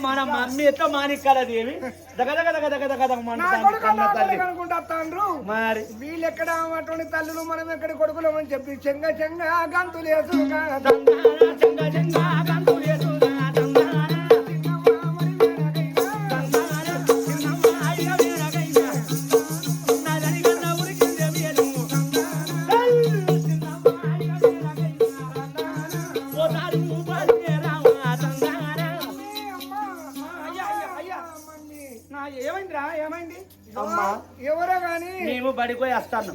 మన మమ్మీ ఎట్లా మానిక్కాల దేవి మరి వీళ్ళు ఎక్కడ అటువంటి తల్లులు మనం ఎక్కడ కొడుకులు అని చెప్పి చెంగ చెంగ గంతులేసు ఎవరో గాని మేము బడిపోయి వస్తాను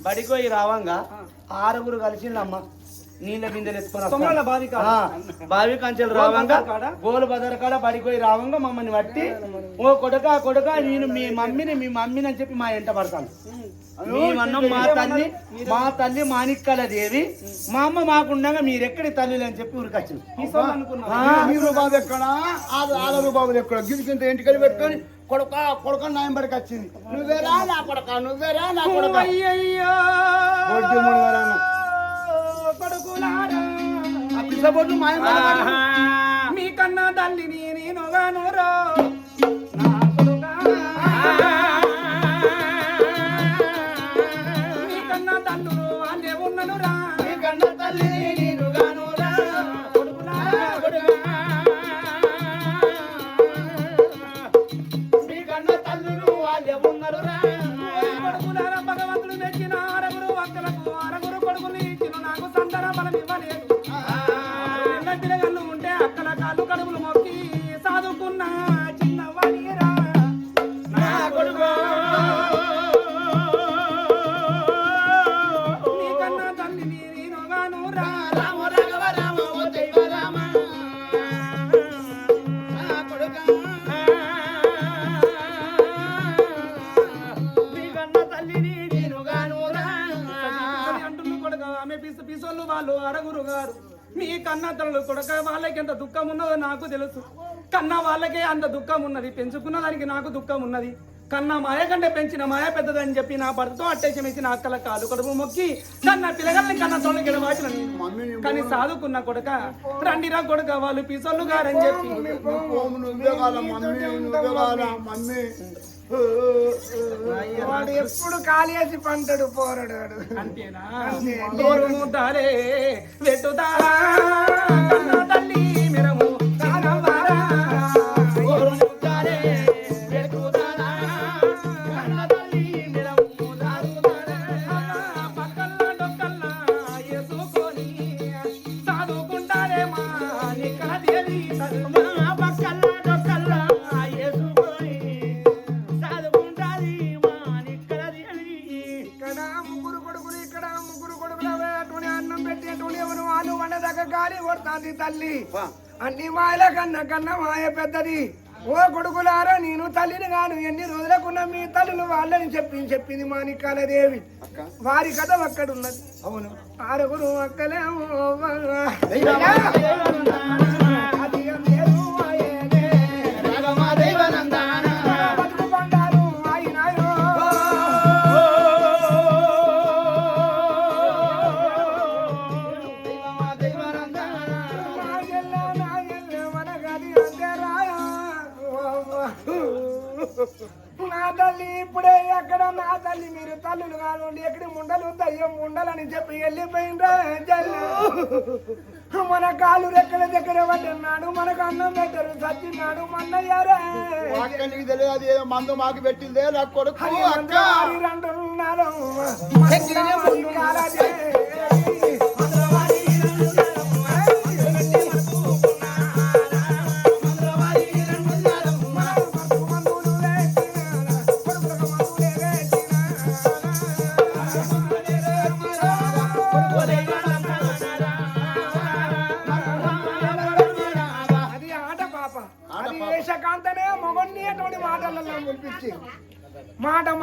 బడిపోయి రావంగా 6 కలిసిందమ్మ నీళ్ళ బిందెలు ఎత్తుకొని బావి కంచెలు రావంగా గోలు బజార్ కాడ బడిపోయి రావంగా మమ్మల్ని బట్టి ఓ కొడుక నేను మీ మమ్మీని అని చెప్పి మా ఎంట పడతాను మేమన్నాం మా తల్లి మాణిక్యాల దేవి మా అమ్మ మాకుండగా మీరెక్కడి తల్లి అని చెప్పి ఊరికొచ్చింది బాబులు ఎక్కడ గిరికింత ఇంటికి పెట్టుకొని కొడుక నాయం బడికి వచ్చింది నువ్వేరా నా కొడుక అయ్యయ్యో పిల్లబొడ్డు మాయం మీకన్నా తల్లిని నేనుగాను రా మీకన్నా తల్లులు వాళ్ళే ఉన్నను రా మీకన్నా తల్లిని నేనుగాను రా మీకన్నా తల్లులు వాళ్ళే ఉన్నారు రా కొడుకులారా భగవంతుడు మెచ్చిన 6 అక్కలకు 6 కొడుకులు ఇచ్చిన నాకు సంతాన బలం ఇవ్వలేదు పిల్లగళ్ళు ఉంటే అక్కల కాళ్ళు కడుపులు మొక్కి సాదుకున్న చిన్నవాడిరా నా కొడుకు నీకన్నా తల్లి నేనుగాను రా రామ రాఘవ రామ ఓ దైవ రామ నా కొడుకు మీకన్నా తల్లిని నేనుగాను రా అంటున్న కొడుక ఆమె పిసోళ్ళు వాళ్ళు 6 గారు మీ కన్న తల్లులు కొడుక వాళ్ళకి ఎంత దుఃఖం ఉన్నదో నాకు తెలుసు కన్న వాళ్ళకే అంత దుఃఖం ఉన్నది పెంచుకున్న దానికి నాకు దుఃఖం ఉన్నది కన్న మాయ కంటే పెంచిన మాయ పెద్దదని చెప్పి నా భర్తతో అట్టేసి మెచ్చి నా అక్కల కాలు కడుపు మొక్కి కన్న పిల్లగాల్ని కన్న తోళ్ళకి గెలవాచిన నేను కానీ సాదుకున్న కొడుక రండిరా కొడుక వాళ్ళు పిసోళ్ళు గారని చెప్పి వాడు ఎప్పుడు కాలేసి పంటడు పోరడాడు అంతేనా ముద్దాలే వెట్టుదారా తల్లి మిరము తల్లి అన్ని మాయల కన్నా మాయ పెద్దది ఓ కొడుకులారా నేను తల్లిని గాను ఎన్ని రోజులకున్న మీ తల్లులు వాళ్ళని చెప్పింది మాణిక్యాల దేవి వారి కథ అక్కడున్నది అవును 6 అక్కలేమో నా తల్లి ఇప్పుడే ఎక్కడ నా తల్లి మీరు తల్లులు కాదు ఎక్కడి ముండలు దయ్యం ముండలని చెప్పి వెళ్ళిపోయిండ్రా మన కాలు రెక్కల దగ్గర పట్టున్నాడు మనకు అన్నం పెట్టరు సచ్చిన్నాడు మన్నయ్యారా తెలియదు మందు మాకు పెట్టిందే నా కొడుకు 2 ఉన్నారు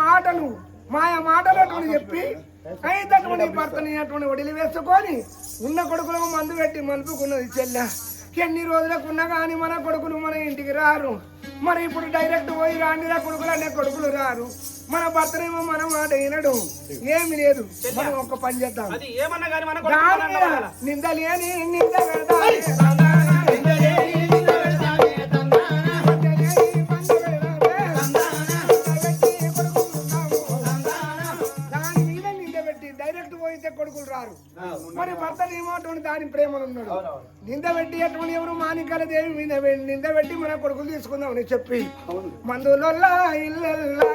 మాటలు మాటలు అటువంటి చెప్పి అయినటువంటి భర్తని అటువంటి వడిలి వేసుకొని ఉన్న కొడుకులకు మందు పెట్టి మలుపుకున్నది చెల్లె ఎన్ని రోజులకు ఉన్నా కానీ మన కొడుకులు మన ఇంటికి రారు మరి ఇప్పుడు డైరెక్ట్ పోయి రాండిరా కొడుకులు అనే కొడుకులు రారు మన భర్తనేమో మన మాట వినడు ఏమి లేదు మనం ఒక పని చేద్దాం నిందలేని నింద వారి ప్రేమలు ఉన్నాడు. నింద పెట్టి అటువంటి ఎవరు మానికాల దేవి మీద నింద పెట్టి మన కొడుకులు తీసుకుందామని చెప్పి మందులల్లా ఇల్లల్లా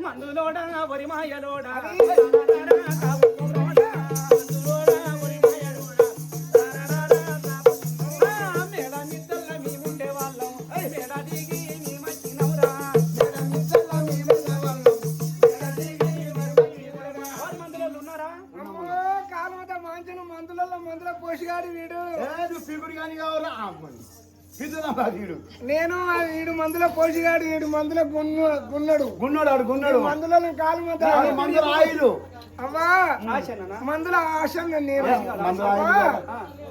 మందులోడా వరి మాయలోడా మందుల పోషిగాడు వీడు ఫిగురు కానీ కావాలా నేను వీడు మందుల పోషిగాడు వీడు మందుల గున్నాడు గున్నాడు మందులలో కాలు మందుల ఆయిలు అమ్మా మందుల ఆశంగా నేను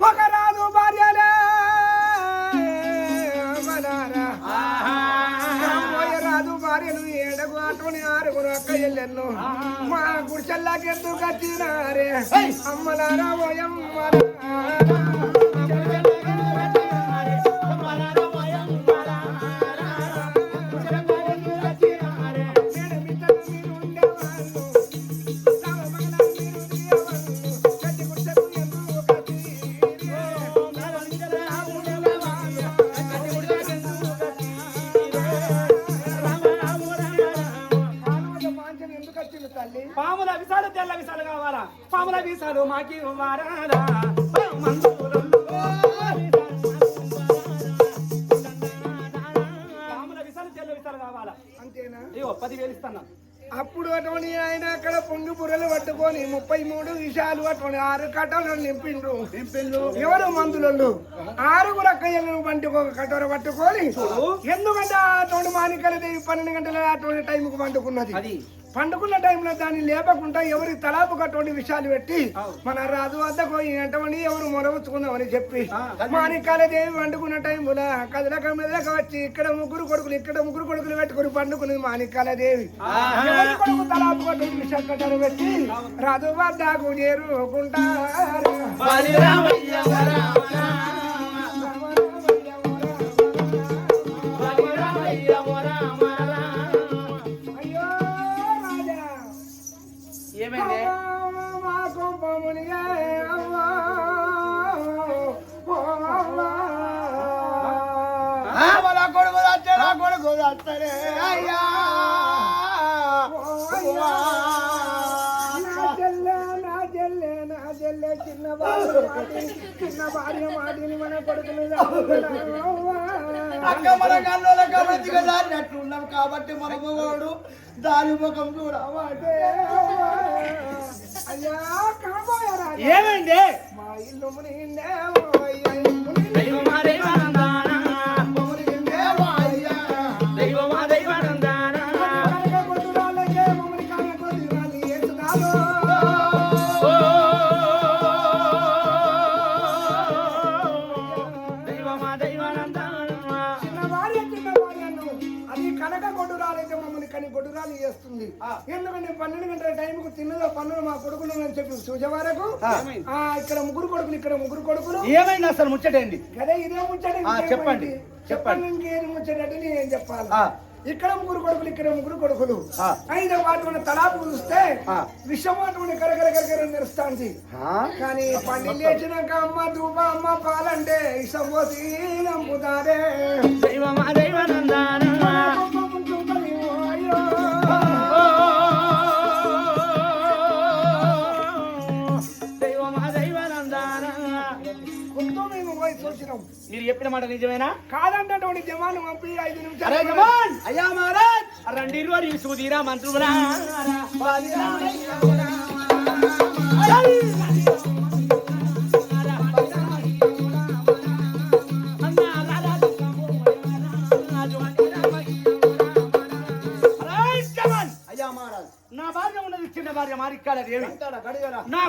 ఒక రాదు భార్యలే రాదు భార్యలు ఏడకు అటువంటి ఆరుగురు అక్క ఎల్లెన్ను మా గుడిసెల్లాకెందుకు వచ్చినారే అమ్మలారా ఓయమ్మ పాముల విసాలు తెల్ల విసాలు కావాలా పాముల విసాలు మాకి వారాలా పాముల విసాలు తెల్ల విసాలు కావాలా అంతేనా? 10,000 ఇస్తాను. అప్పుడు అటువంటి ఆయన అక్కడ పొంగి బుర్రలు పట్టుకొని 33 విషయాలు అటువంటి 6 కట్టలు నింపిండు. ఎవరు మందులు 6 అక్కయ్యలను వంటి ఒక కటోర పట్టుకొని ఎందుకంటే అటువంటి మానికల దేవి 12 గంటల అటువంటి టైంకు పండుకున్నది. పండుకున్న టైంలో దాన్ని లేపకుండా ఎవరి తలాపు కటువంటి విషయాలు పెట్టి మన రాజు వద్దకు పోయి ఎవరు మొరవచ్చుకుందామని చెప్పి మానికాల దేవి వండుకున్న టైంలో కదలక మెదలక వచ్చి ఇక్కడ ముగ్గురు కొడుకులు పెట్టుకుని పండుకున్నది మానికాల దేవి. కొడుకు తలాపు కటువంటి విషయాలు కట్టారు పెట్టి రాజు వద్దకు చేరుకుంటారు. అయ్యా నా చెల్లె చిన్న భార్య మాటిని మన కొడుకులు మన కన్నుల కబద్దిగా దారినట్లున్నాం కాబట్టి మన మగవాడు దాని ముఖం చూడవాటే. అయ్యా కాబోయారా ఏమైంది? మా ఇల్లు మునిగిందే చేస్తుంది. ఎందుకంటే 12 గంటల టైంకు తిన్నదో పన్నులు మా కొడుకులు అని చెప్పి చూసే వరకు ఇక్కడ ముగ్గురు కొడుకులు ఏమైంది అసలు ముచ్చటేంది? అదే ఇదే ముచ్చట. చెప్పండి ఇంకేం ముచ్చటంటే నేను చెప్పాలి. ఇక్కడ ముగ్గురు కొడుకులు అయితే వాటి తలాపు చూస్తే విషం అటువంటి కరకర మెరుస్తాంది. కానీ పండి లేచినాక అమ్మ ధూప అమ్మ పాలంటే విషం పోసి నంపుతారే. మీరు చెప్పిన మాట నిజమేనా? కాదంటే జవాను పంపి 5 నిమిషాలు. అయ్యా మహారాజ్ రండి సుధీరా మంత్రులా నా భార్య ఉన్నది చిన్న భార్య మారిక్కాల దేవి. నా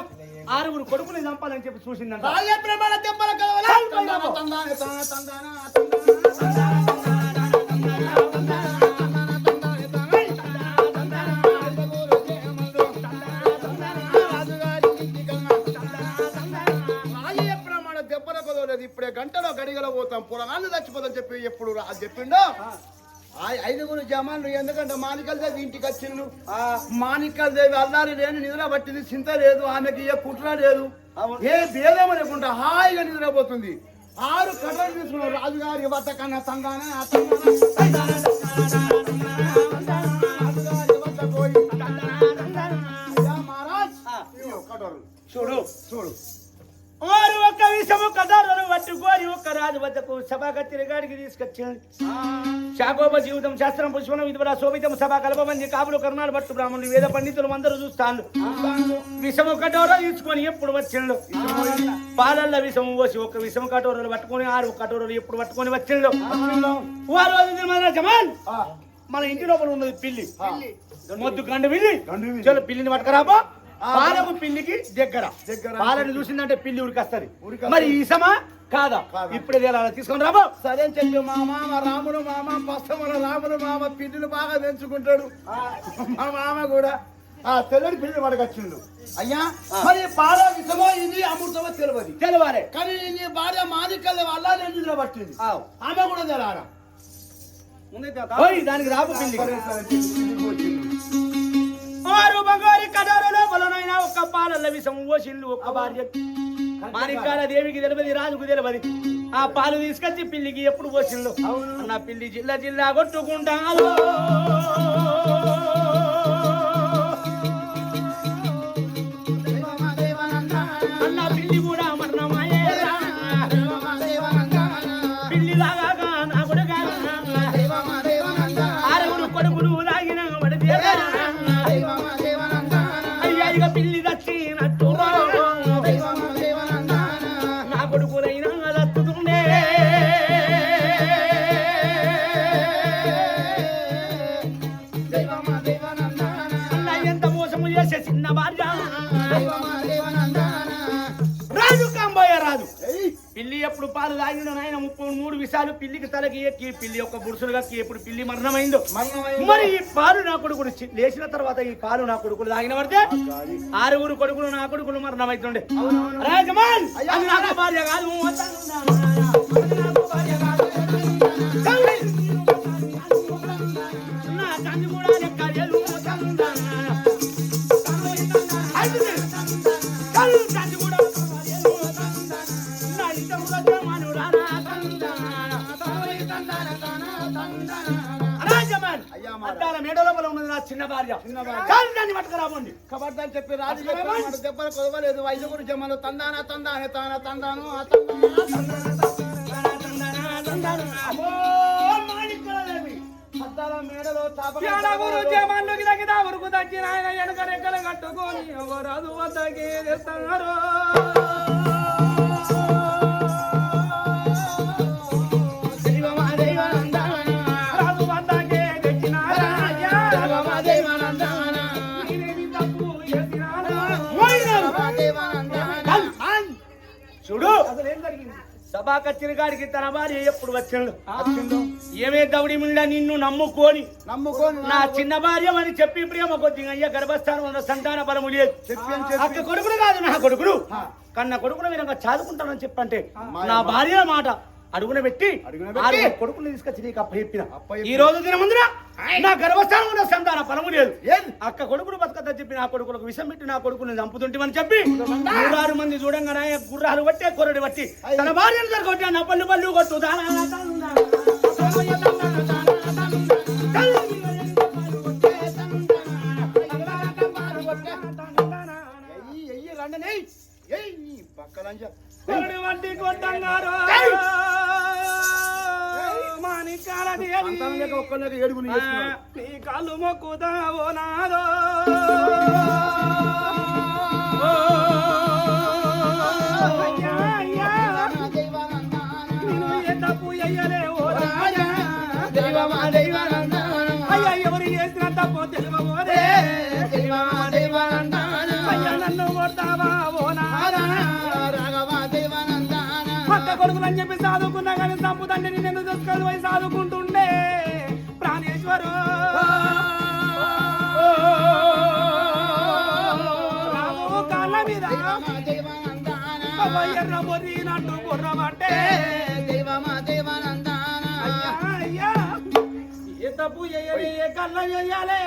6 కొడుకుని చంపాలని చెప్పి చూసిందంట. చచ్చిపోతాం పురగాళ్ళు చచ్చిపోతాం చెప్పి ఎప్పుడు చెప్పిండో ఐదుగురు జమాన్లు ఎందుకంటే మాణికల్ దేవి ఇంటికి వచ్చిండు మాణికల్ దేవి అల్లారి లేని నిద్ర పట్టింది చింత లేదు ఆమెకి ఏ కుట్ర లేదు ఏ భేదం లేకుండా హాయిగా నిద్రపోతుంది 6 కట్టలు తీసుకున్నారు రాజుగారి వద్ద కన్నా తంగానే చూడు చూడు వారు ఒక్క విషము కథలను పట్టుకోని ఒక్క రాజు వద్దకు సభాగత్తిని గాడికి తీసుకొచ్చింది శాకోప జీవితం శాస్త్రం పుష్పం విధుల శోభితం సభా కల్పమంది కాపులు కర్ణాలు పట్టు బ్రాహ్మణులు వేద పండితులు అందరూ చూస్తాను విషము కటోర తీసుకొని ఎప్పుడు వచ్చిండు పాలల్ల విషము పోసి ఒక్క విషము కటోరలు పట్టుకొని 6 కటోరలు ఎప్పుడు పట్టుకొని వచ్చిండు వారు జమాన్ మన ఇంటి లోపల ఉన్నది పిల్లి మొద్దు గండు పిల్లి చలో పిల్లిని పట్టుకురాబో పాలకు పిల్లికి దగ్గర పాలను చూసిందంటే పిల్లి ఉరికొస్తది మరి ఈసమా కాదా ఇప్పుడే తీసుకొని రాబో సరే చెప్పి మా మామ రాముడు మామ పస్తమల రాముడు మామ పిల్లిని బాగా పెంచుకుంటాడు మా మామ కూడా తెల్లడి పిల్లి పడకొచ్చిండు అయ్యా మరి పాల విషమో ఇది అమృతమో తెలియాలి కానీ నీ భార్య మాదికల్ వల్ల నిద్ర పట్టింది ఆమె కూడా తెలారా దానికి రాబో పిల్లి వారు బంగారు కడారులో బలనైనా ఒక్క పాలల్ల విషం ఓసిండు ఒక్క భార్య మాణిక్యాల దేవికి తెలియదు రాజుకు తెలియదు ఆ పాలు తీసుకొచ్చి పిల్లికి ఎప్పుడు పోసిండు నా పిల్లి జిల్లా జిల్లా కొట్టుకుంటాను అన్న పిల్లి కూడా మరణమాయే పిల్లి లాగా నా కొడుకు 6 కొడుకులు లాగిన పడితే పిల్లి దచ్చినట్టు నా కొడుకునైనా దత్తుతుండే ఎంత మోసము చేసే చిన్న భార్య రాజు కాంబోయ రాజు పిల్లి ఎప్పుడు పాలు తాగిన నాయన 33 విషయాలు పిల్లికి తలకి ఎక్కి పిల్లి ఒక బుడుసులుగా ఎప్పుడు పిల్లి మరణమైందో మరి ఈ పాలు నా కొడుకులు లేచిన తర్వాత ఈ పాలు నా కొడుకులు తాగిన పడితే 6 కొడుకులు నా కొడుకులు మరణమైతుండే రాజమాన్ అది నాకు భార్య కాదు నా తండ్రి కూడా లెక్కలేదు మేడలోపల ఉన్నది నా చిన్న భార్య దాన్ని పట్టుకురాబండి కబడ్డాని చెప్పి రాజు దెబ్బలు కొదవలేదు 5 జమాలు తందానా తందానే తాన తందాను మేడలో జమాన్లోకి తగ్గితే ఉరుకు తగ్గిన ఆయన వెనక రెక్కలు కట్టుకొని రాజు వద్దకి తెస్తున్నారు చూడు సభా కచ్చిన గారికి తన భార్య ఎప్పుడు వచ్చిండు ఏమే దౌడి మిండా నిన్ను నమ్ముకోని నా చిన్న భార్య అని చెప్పి ప్రేమ కొద్దిగా అయ్యా గర్భస్థానం ఉన్న సంతాన బలము లేదు అక్క కొడుకులు కాదు నా కొడుకులు కన్న కొడుకుల విధంగా చదువుకుంటానని చెప్పంటే నా భార్య మాట అడుగున పెట్టి కొడుకులు తీసుకొచ్చి నీకు అప్ప చెప్పిన ఈ రోజు దిన ముందున నా గర్భస్థానం ఉన్న సంతాన ఫలము లేదు అక్క కొడుకులు బతకద్దని చెప్పి నా కొడుకులకు విషం పెట్టి నా కొడుకుని చంపుతుంటేమని చెప్పి 6 మంది చూడంగానే గుర్రాలు పట్టే కొరడి పట్టి తన భార్యను జరగొట్టి నా పళ్ళు పళ్ళు కొట్టు వంటి కొట్టంగారు మాణిక్యాల దేవి నీ కాళ్ళు మొక్కుతావో నాదో నేను ఏ తప్పు అయ్యలేవో అయ్యా ఎవరు చేసిన తప్పు తెలియబోదే అయ్యా నన్ను కొడతావా ఓ నాదా పక్క కొడుకులని చెప్పి చదువుకున్నా కానీ తప్పుదండి నేను చూసుకొని పోయి చదువుకుంటుండే ప్రాణేశ్వరు కాళ్ళ మీద ఎర్ర బొర్రినట్టు బుర్రబట్టే చెయ్యలే కళ్ళ చెయ్యాలే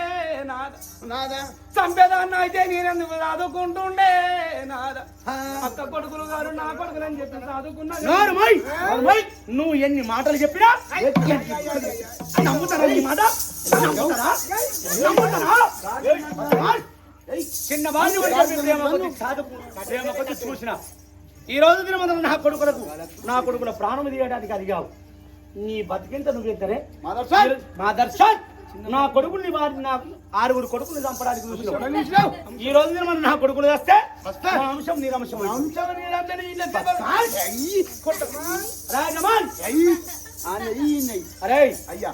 నాద నాదా చంపేదాన్ని అయితే నేనెందుకు చదువుకుంటుండే నాద అక్క కొడుకులు గారు నా కొడుకులు అని చెప్పి చదువుకున్నది నువ్వు ఎన్ని మాటలు చెప్పినా నమ్ముతారా నీ మాట నమ్ముతారా చిన్న వాడిని ప్రేమ కొద్ది చూసిన ఈ రోజు దిన నా కొడుకుల ప్రాణం తీయడానికి అడిగావు నీ బతికింత నువ్వెంతనే మా దర్శన్ నా కొడుకుని నా 6 కొడుకులు చంపడానికి చూసినావు ఈ రోజు దిన నా కొడుకులు వస్తే నా అంశం నీరంశం అరే అయ్యా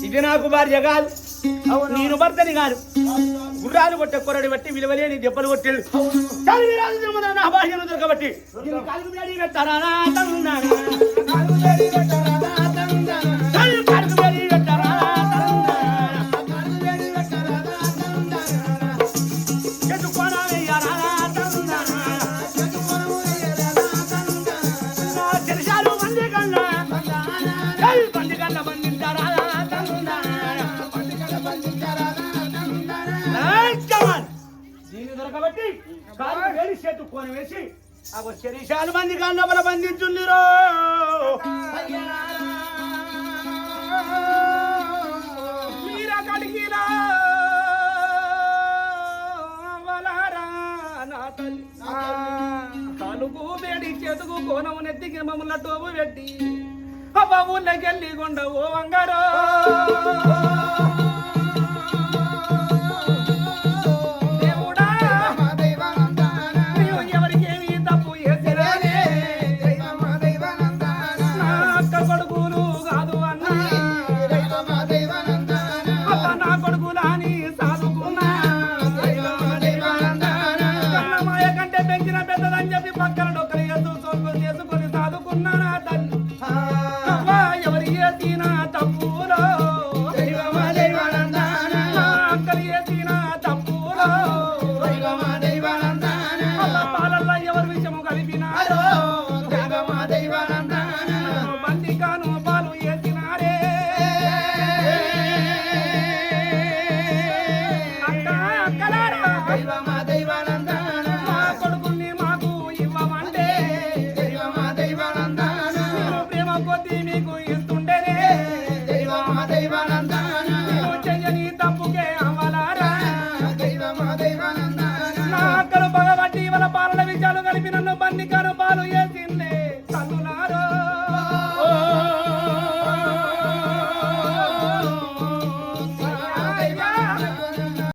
ఇది నాకు భార్య కాదు నేను భర్తని కాదు గుర్రాలు కొట్టే కొరడి బట్టి విలువలేని దెబ్బలు కొట్టాడు నా భార్యను దొరకబట్టి దీన్ని దొరకబట్టి కాలు వేడి చేతు కొని వేసి ఆ శరీరాలు మంది కన్నబల బంధించుందిరో మీరా కడిగిరా వలారా నా తల్లి కాలుకు వేడి చేతుకు కోనము నెత్తికి మమ్మల్ని టోపు పెట్టి అబ్బా ఊళ్ళకెళ్ళి కొండ ఓ వంగారో